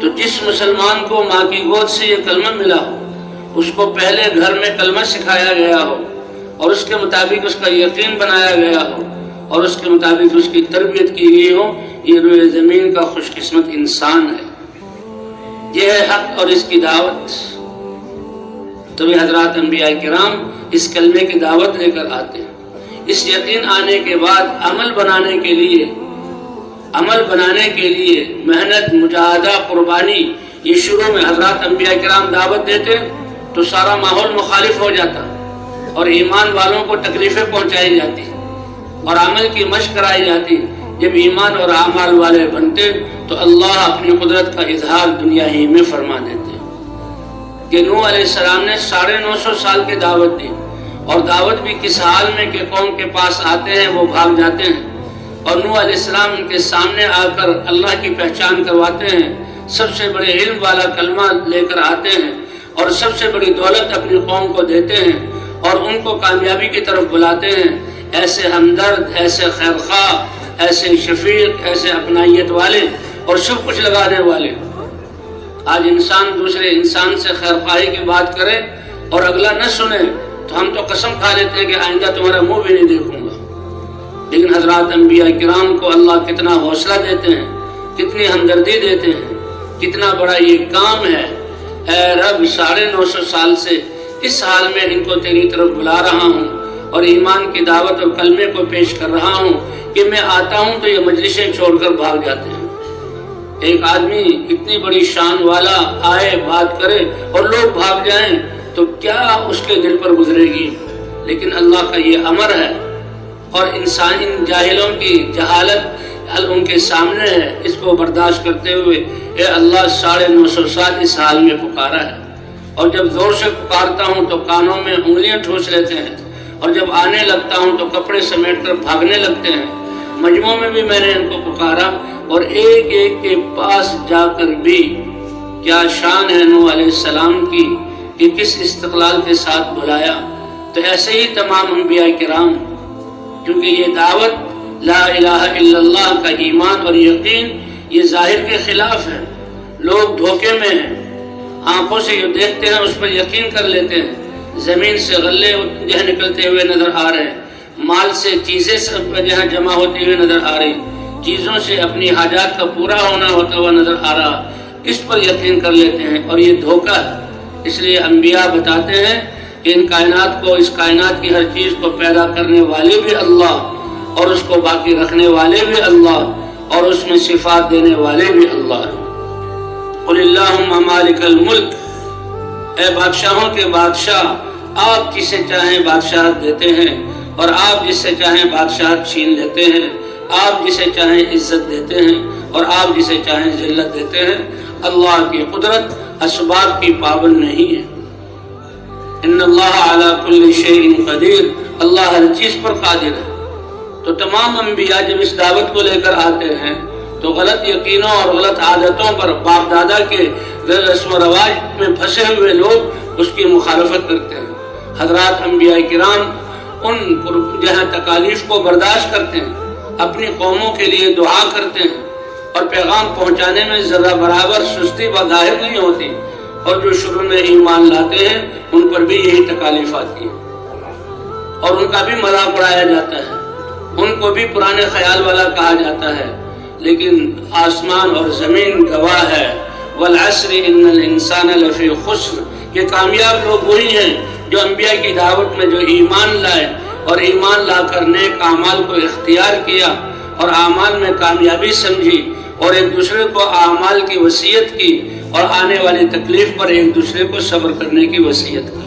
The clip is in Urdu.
تو جس مسلمان کو ماں کی گود سے یہ کلمہ ملا ہو، اس کو پہلے گھر میں کلمہ سکھایا گیا ہو اور اس کے مطابق اس کا یقین بنایا گیا ہو اور اس کے مطابق اس کی تربیت کی گئی ہو، یہ روئے زمین کا خوش قسمت انسان ہے۔ یہ ہے حق اور اس کی دعوت۔ تبھی حضرات انبیاء کرام اس کلمے کی دعوت لے کر آتے ہیں۔ اس یقین آنے کے بعد عمل بنانے کے لیے محنت، مجاہدہ، قربانی، یہ شروع میں حضرات انبیاء کرام دعوت دیتے تو سارا ماحول مخالف ہو جاتا اور ایمان والوں کو تکلیفیں پہنچائی جاتی اور عمل کی مشق کرائی جاتی۔ جب ایمان اور اعمال والے بنتے تو اللہ اپنی قدرت کا اظہار دنیا ہی میں فرما دیتے کہ نوح علیہ السلام نے 950 سال کی دعوت دی، اور دعوت بھی کس حال میں کہ قوم کے پاس آتے ہیں وہ بھاگ جاتے ہیں، اور نوح علیہ السلام ان کے سامنے آ کر اللہ کی پہچان کرواتے ہیں، سب سے بڑے علم والا کلمہ لے کر آتے ہیں اور سب سے بڑی دولت اپنی قوم کو دیتے ہیں اور ان کو کامیابی کی طرف بلاتے ہیں۔ ایسے ہمدرد، ایسے خیرخواہ، ایسے شفیق، ایسے اپنائیت والے اور سب کچھ لگانے والے۔ آج انسان دوسرے انسان سے خیرخواہی کی بات کرے اور اگلا نہ سنے تو ہم تو قسم کھا لیتے ہیں کہ آئندہ تمہارا منہ بھی نہیں دیکھوں گا۔ لیکن حضرات انبیاء کرام کو اللہ کتنا حوصلہ دیتے ہیں، کتنی ہمدردی دیتے ہیں، کتنا بڑا یہ کام ہے۔ اے رب، 950 سال سے اس حال میں ان کو تیری طرف بلا رہا ہوں اور ایمان کی دعوت اور کلمے کو پیش کر رہا ہوں کہ میں آتا ہوں تو یہ مجلسیں چھوڑ کر بھاگ جاتے ہیں۔ ایک آدمی اتنی بڑی شان والا آئے، بات کرے اور لوگ بھاگ جائیں تو کیا اس کے دل پر گزرے گی؟ لیکن اللہ کا یہ امر ہے اور انسانی جاہلوں کی جہالت ان کے سامنے ہے، اس کو برداشت کرتے ہوئے اے اللہ 950 سال اس حال میں پکارا ہے، اور جب زور سے پکارتا ہوں تو کانوں میں انگلیاں ٹھوس لیتے ہیں، اور جب آنے لگتا ہوں تو کپڑے سمیٹ کر بھاگنے لگتے ہیں۔ مجموع میں بھی میں نے ان کو پکارا اور ایک ایک کے پاس جا کر بھی کیا شان ہے نوح علیہ السلام کی کہ کس استقلال کے ساتھ بلایا۔ تو ایسے ہی تمام انبیاء کرام، کیونکہ یہ دعوت لا الہ الا اللہ کا ایمان اور یقین یہ ظاہر کے خلاف ہے۔ لوگ دھوکے میں ہیں، آنکھوں سے یہ دیکھتے ہیں اس پر یقین کر لیتے ہیں، زمین سے غلے نکلتے ہوئے نظر آ رہے ہیں، مال سے چیزیں سب جہاں جمع ہوتی ہوئی نظر آ رہی، چیزوں سے اپنی حاجات کا پورا ہونا ہوتا ہوا نظر آ رہا، اس پر یقین کر لیتے ہیں اور یہ دھوکہ ہے۔ اس لیے انبیاء بتاتے ہیں کہ ان کائنات کو، اس کائنات کی ہر چیز کو پیدا کرنے والے بھی اللہ اور اس کو باقی رکھنے والے بھی اللہ اور اس میں صفات دینے والے بھی اللہ۔ قل اللہم مالک الملک، اے بادشاہوں کے بادشاہ، آپ جسے چاہیں بادشاہت دیتے ہیں اور آپ جس سے چاہیں بادشاہت چھین لیتے ہیں، آپ جسے چاہیں عزت دیتے ہیں اور آپ جسے چاہیں ذلت دیتے ہیں۔ اللہ کی قدرت اسباب کی پابند نہیں ہے۔ ان اللہ علی کل شیء قدیر، اللہ ہر چیز پر قادر ہے۔ تو تمام انبیاء جب اس دعوت کو لے کر آتے ہیں تو غلط یقینوں اور غلط عادتوں پر باپ دادا کے رسم و رواج میں پھنسے ہوئے لوگ اس کی مخالفت کرتے ہیں۔ حضرات انبیاء کرام ان جہاں تکالیف کو برداشت کرتے ہیں، اپنی قوموں کے لیے دعا کرتے ہیں اور پیغام پہنچانے میں ذرہ برابر سستی ظاہر نہیں ہوتی، اور جو شروع میں ایمان لاتے ہیں ان پر بھی یہی تکالیف آتی ہے اور ان کا بھی مذاق اڑایا جاتا ہے، ان کو بھی پرانے خیال والا کہا جاتا ہے۔ لیکن آسمان اور زمین گواہ ہے، والعصر ان الانسان لفی خسر، کہ کامیاب لوگ وہی ہیں جو انبیاء کی دعوت میں جو ایمان لائے اور ایمان لا کر نیک اعمال کو اختیار کیا اور اعمال میں کامیابی سمجھی اور ایک دوسرے کو اعمال کی وصیت کی اور آنے والی تکلیف پر ایک دوسرے کو صبر کرنے کی وصیت کی۔